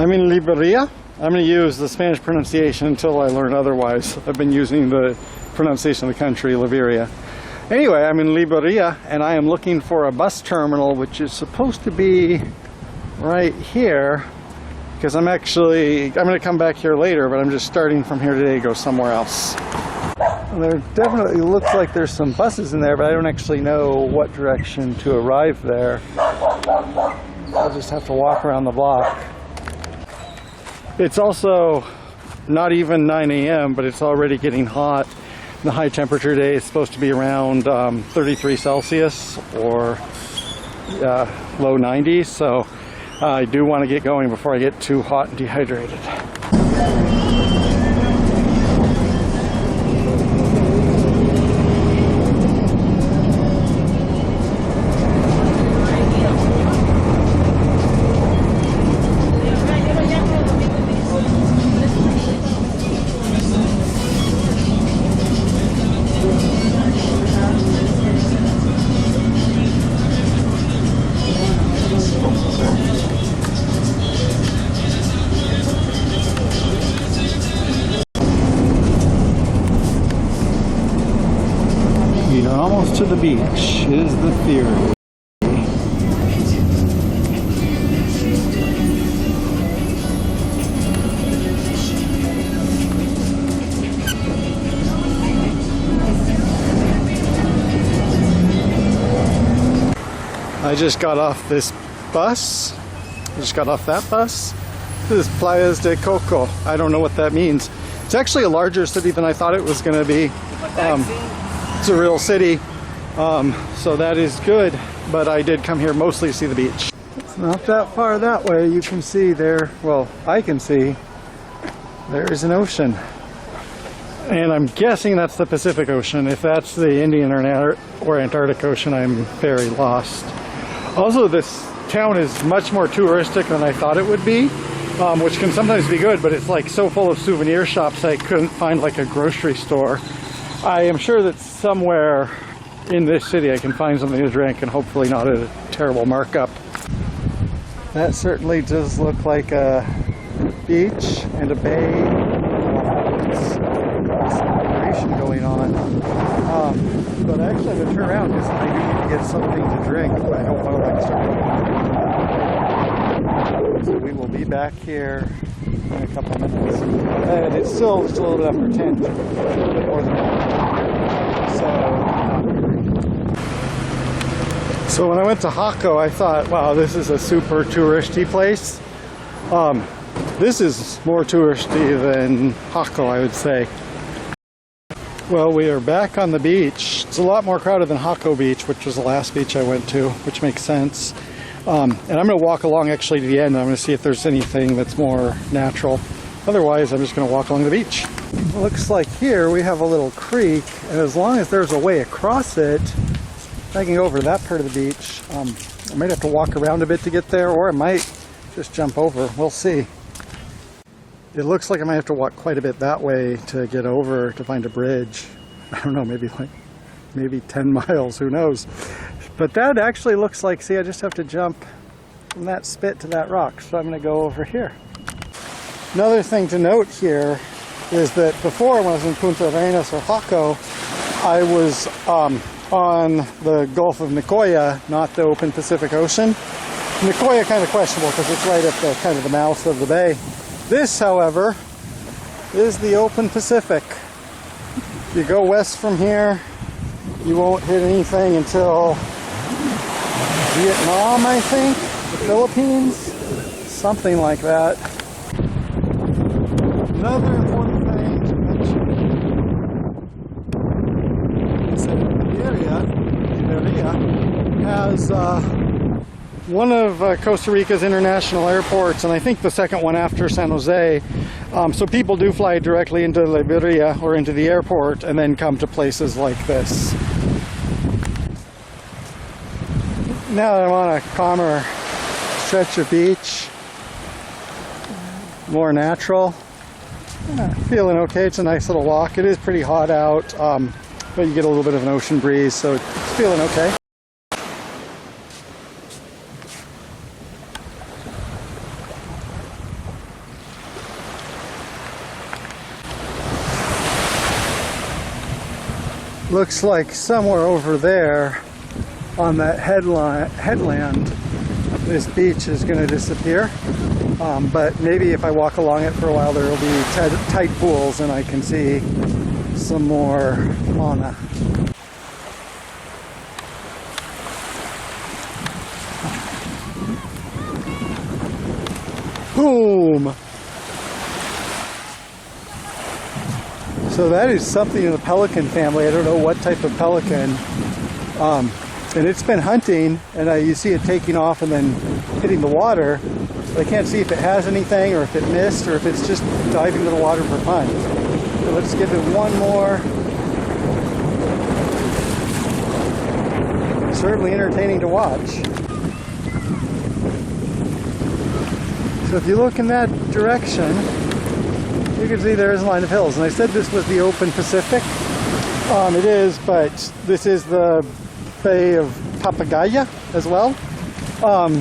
I'm in Liberia. I'm going to use the Spanish pronunciation until I learn otherwise. I've been using the pronunciation of the country, Liberia. Anyway, I'm in Liberia, and I am looking for a bus terminal, which is supposed to be right here, because I'm going to come back here later, but I'm just starting from here today to go somewhere else. There definitely looks like there's some buses in there, but I don't actually know what direction to arrive there. I'll just have to walk around the block. It's also not even 9 a.m., but it's already getting hot. The high temperature day is supposed to be around 33 Celsius or low 90s, so I do want to get going before I get too hot and dehydrated. Almost to the beach is the theory. I just got off this bus. I just got off that bus. This is Playas del Coco. I don't know what that means. It's actually a larger city than I thought it was going to be. It's a real city, so that is good, but I did come here mostly to see the beach. It's not that far that way. You can see there, well, I can see there is an ocean, and I'm guessing that's the Pacific Ocean. If that's the Indian or Antarctic Ocean, I'm very lost. Also, this town is much more touristic than I thought it would be, which can sometimes be good, but it's like so full of souvenir shops I couldn't find like a grocery store. I am sure that somewhere in this city I can find something to drink, and hopefully not at a terrible markup. That certainly does look like a beach and a bay. There's some migration going on. But actually I'm going to turn around because I do need to get something to drink. I don't know if I can start. So we will be back here in a couple of minutes. And it's still just a little bit after 10, a little bit more than that. So when I went to Hako, I thought, wow, this is a super touristy place. This is more touristy than Hako, I would say. Well, we are back on the beach. It's a lot more crowded than Hako Beach, which was the last beach I went to, which makes sense. And I'm going to walk along actually to the end. I'm going to see if there's anything that's more natural. Otherwise, I'm just going to walk along the beach. It looks like here we have a little creek, and as long as there's a way across it, I can go over that part of the beach. I might have to walk around a bit to get there, or I might just jump over. We'll see. It looks like I might have to walk quite a bit that way to get over to find a bridge. I don't know, maybe 10 miles, who knows. But that actually looks like, see, I just have to jump from that spit to that rock, so I'm going to go over here. Another thing to note here is that before, when I was in Punta Arenas or Hako, I was on the Gulf of Nicoya, not the open Pacific Ocean. Nicoya kind of questionable because it's right at the kind of the mouth of the bay. This, however, is the open Pacific. You go west from here, you won't hit anything until Vietnam, I think, the Philippines, something like that. Another important thing to mention is that Liberia has one of Costa Rica's international airports, and I think the second one after San Jose. So people do fly directly into Liberia or into the airport and then come to places like this. Now that I'm on a calmer stretch of beach, more natural, feeling okay. It's a nice little walk. It is pretty hot out, but you get a little bit of an ocean breeze, so it's feeling okay. Looks like somewhere over there on that headland, this beach is going to disappear. But maybe if I walk along it for a while, there will be tight pools and I can see some more fauna. Boom! So that is something in the pelican family. I don't know what type of pelican. And it's been hunting, and you see it taking off and then hitting the water. But I can't see if it has anything, or if it missed, or if it's just diving to the water for fun. So let's give it one more. Certainly entertaining to watch. So if you look in that direction, you can see there is a line of hills. And I said this was the open Pacific. It is, but this is the Bay of Papagayo as well.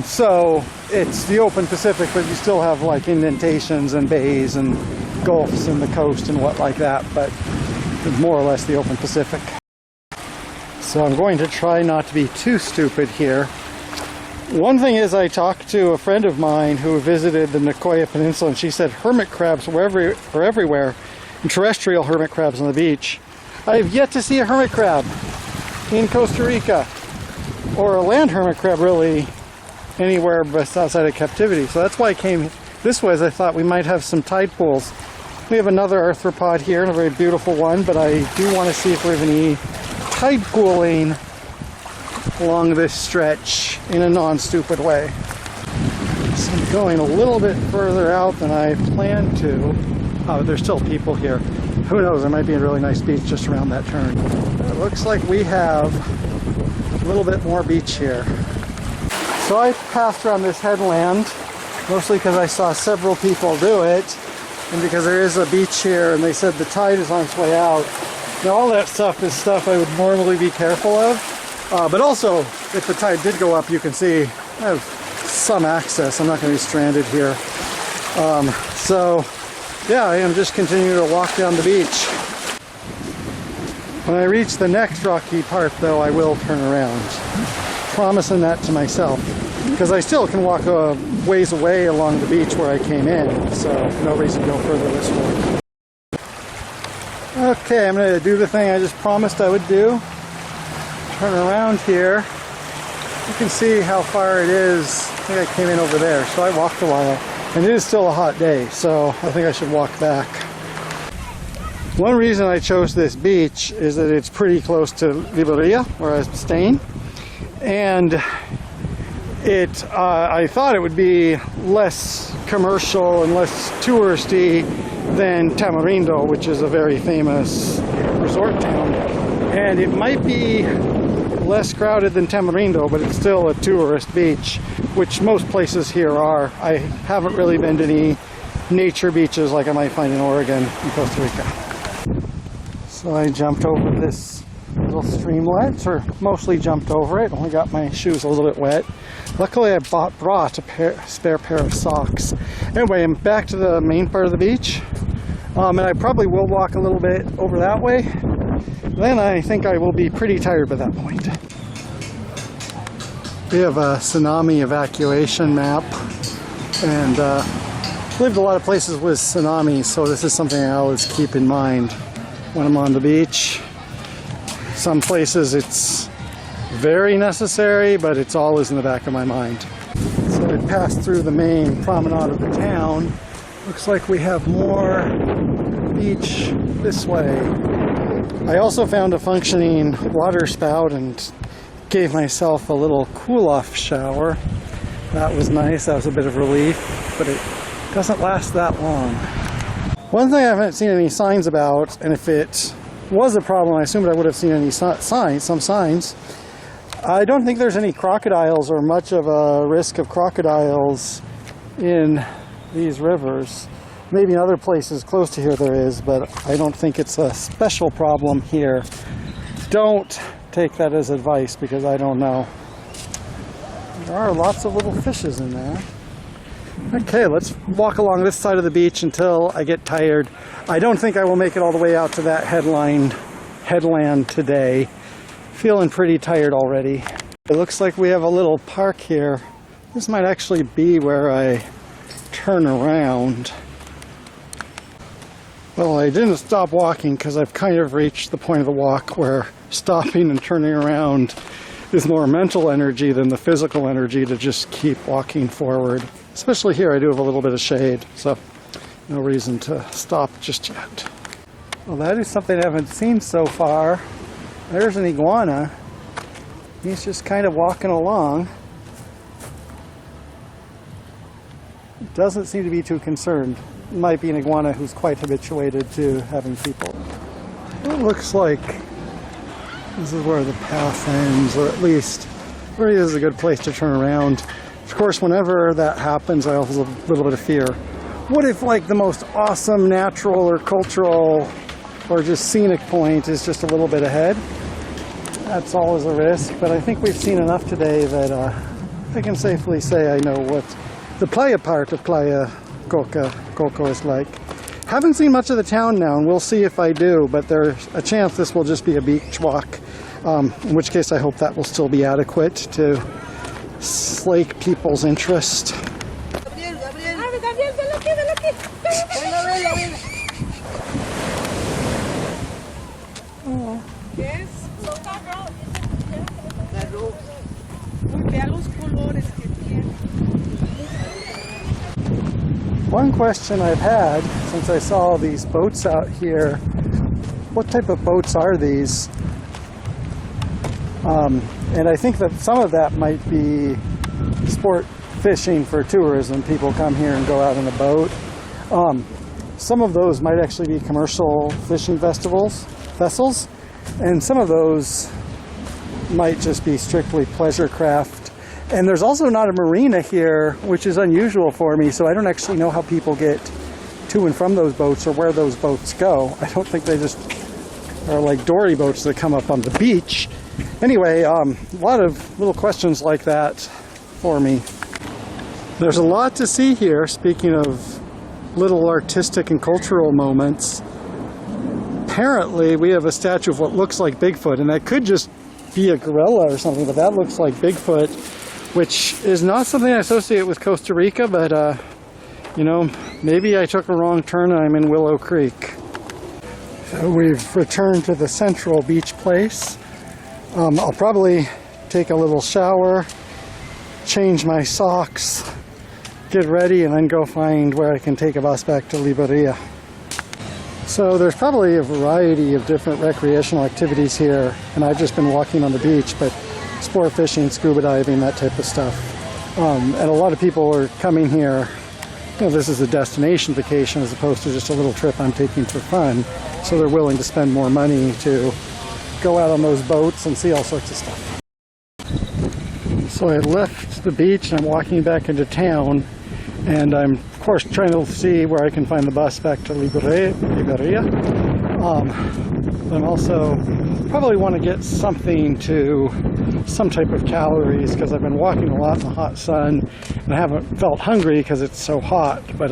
So it's the open Pacific, but you still have like indentations and bays and gulfs in the coast and what like that, but it's more or less the open Pacific. So I'm going to try not to be too stupid here. One thing is, I talked to a friend of mine who visited the Nicoya Peninsula, and she said hermit crabs were everywhere, and terrestrial hermit crabs on the beach. I have yet to see a hermit crab in Costa Rica, or a land hermit crab really anywhere but outside of captivity. So that's why I came this way, as I thought we might have some tide pools. We have another arthropod here, and a very beautiful one, but I do want to see if we have any tide pooling along this stretch in a non-stupid way. So I'm going a little bit further out than I planned to. Oh, there's still people here. Who knows, there might be a really nice beach just around that turn. It looks like we have a little bit more beach here. So I passed around this headland, mostly because I saw several people do it, and because there is a beach here, and they said the tide is on its way out. Now all that stuff is stuff I would normally be careful of. But also, if the tide did go up, you can see I have some access. I'm not going to be stranded here. So, yeah, I am just continuing to walk down the beach. When I reach the next rocky part, though, I will turn around. Promising that to myself. Because I still can walk a ways away along the beach where I came in, so no reason to go further this way. Okay, I'm going to do the thing I just promised I would do. Turn around here. You can see how far it is. I think I came in over there, so I walked a while. And it is still a hot day, so I think I should walk back. One reason I chose this beach is that it's pretty close to Liberia, where I'm staying. And I thought it would be less commercial and less touristy than Tamarindo, which is a very famous resort town. And it might be less crowded than Tamarindo, but it's still a tourist beach, which most places here are. I haven't really been to any nature beaches like I might find in Oregon and Costa Rica. So I jumped over this little streamlet, or mostly jumped over it. Only got my shoes a little bit wet. Luckily I brought a spare pair of socks. Anyway, I'm back to the main part of the beach. And I probably will walk a little bit over that way. Then I think I will be pretty tired by that point. We have a tsunami evacuation map, and lived a lot of places with tsunamis, so this is something I always keep in mind when I'm on the beach. Some places it's very necessary, but it's always in the back of my mind. So we passed through the main promenade of the town. Looks like we have more beach this way. I also found a functioning water spout and gave myself a little cool-off shower. That was nice. That was a bit of relief, but it doesn't last that long. One thing I haven't seen any signs about, and if it was a problem, I assumed I would have seen any signs, some signs. I don't think there's any crocodiles or much of a risk of crocodiles in these rivers. Maybe in other places close to here there is, but I don't think it's a special problem here. Don't take that as advice, because I don't know. There are lots of little fishes in there. Okay, let's walk along this side of the beach until I get tired. I don't think I will make it all the way out to that headland headland today. Feeling pretty tired already. It looks like we have a little park here. This might actually be where I turn around. Well, I didn't stop walking because I've kind of reached the point of the walk where stopping and turning around is more mental energy than the physical energy to just keep walking forward. Especially here, I do have a little bit of shade, so no reason to stop just yet. Well, that is something I haven't seen so far. There's an iguana. He's just kind of walking along. Doesn't seem to be too concerned. Might be an iguana who's quite habituated to having people. It looks like this is where the path ends, or at least really is a good place to turn around. Of course, whenever that happens, I also have a little bit of fear. What if like the most awesome natural or cultural or just scenic point is just a little bit ahead? That's always a risk, but I think we've seen enough today that I can safely say I know what the playa part of Playas del Coco is like. Haven't seen much of the town now, and we'll see if I do, but there's a chance this will just be a beach walk, in which case I hope that will still be adequate to slake people's interest. One question I've had since I saw these boats out here, what type of boats are these? And I think that some of that might be sport fishing for tourism. People come here and go out on a boat. Some of those might actually be commercial fishing vessels, and some of those might just be strictly pleasure craft. And there's also not a marina here, which is unusual for me, so I don't actually know how people get to and from those boats or where those boats go. I don't think they just are like dory boats that come up on the beach. Anyway, a lot of little questions like that for me. There's a lot to see here, speaking of little artistic and cultural moments. Apparently, we have a statue of what looks like Bigfoot, and that could just be a gorilla or something, but that looks like Bigfoot, which is not something I associate with Costa Rica, but, you know, maybe I took a wrong turn and I'm in Willow Creek. So we've returned to the central beach place. I'll probably take a little shower, change my socks, get ready, and then go find where I can take a bus back to Liberia. So there's probably a variety of different recreational activities here, and I've just been walking on the beach, but sport fishing, scuba diving, that type of stuff. And a lot of people are coming here. You know, this is a destination vacation as opposed to just a little trip I'm taking for fun. So they're willing to spend more money to go out on those boats and see all sorts of stuff. So I left the beach and I'm walking back into town, and I'm of course trying to see where I can find the bus back to Liberia. I'm also probably want to get something to some type of calories because I've been walking a lot in the hot sun and I haven't felt hungry because it's so hot, but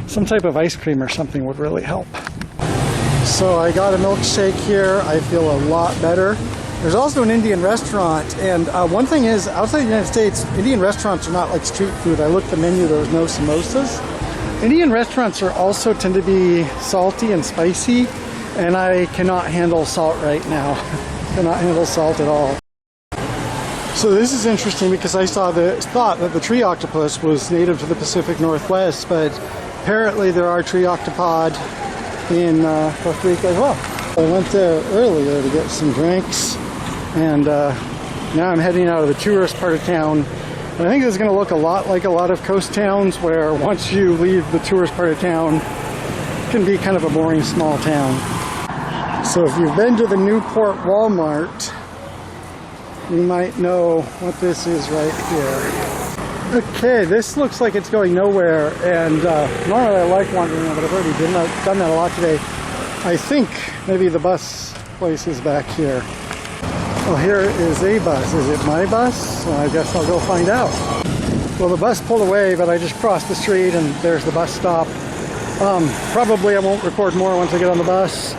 some type of ice cream or something would really help. So I got a milkshake here. I feel a lot better. There's also an Indian restaurant, and one thing is, outside the United States, Indian restaurants are not like street food. I looked at the menu, there was no samosas. Indian restaurants are also tend to be salty and spicy, and I cannot handle salt right now. Cannot handle salt at all. So this is interesting because I thought that the tree octopus was native to the Pacific Northwest, but apparently there are tree octopod in Costa Rica as well. I went there earlier to get some drinks, and now I'm heading out of the tourist part of town. And I think this is going to look a lot like a lot of coast towns where once you leave the tourist part of town, it can be kind of a boring small town. So if you've been to the Newport Walmart, you might know what this is right here. Okay, this looks like it's going nowhere, and normally I like wandering around, but I've already done that a lot today. I think maybe the bus place is back here. Well, here is a bus. Is it my bus? Well, I guess I'll go find out. Well, the bus pulled away, but I just crossed the street and there's the bus stop. Probably I won't record more once I get on the bus.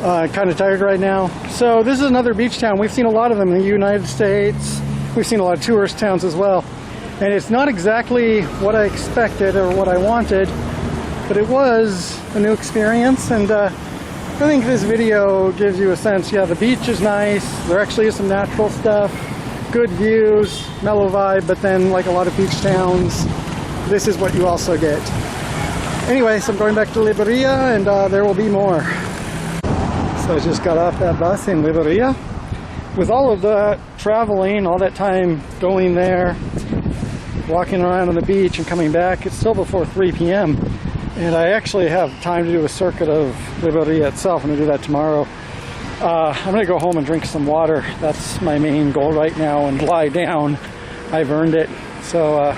Kind of tired right now. So this is another beach town. We've seen a lot of them in the United States. We've seen a lot of tourist towns as well. And it's not exactly what I expected or what I wanted, but it was a new experience. And I think this video gives you a sense. Yeah, the beach is nice. There actually is some natural stuff, good views, mellow vibe, but then like a lot of beach towns, this is what you also get. Anyway, so I'm going back to Liberia, and there will be more. So I just got off that bus in Liberia. With all of the traveling, all that time going there, walking around on the beach and coming back, it's still before 3 p.m. And I actually have time to do a circuit of Liberia itself. I'm going to do that tomorrow. I'm going to go home and drink some water. That's my main goal right now, and lie down. I've earned it. So,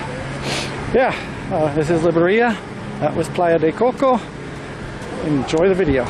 yeah, this is Liberia. That was Playas del Coco. Enjoy the video.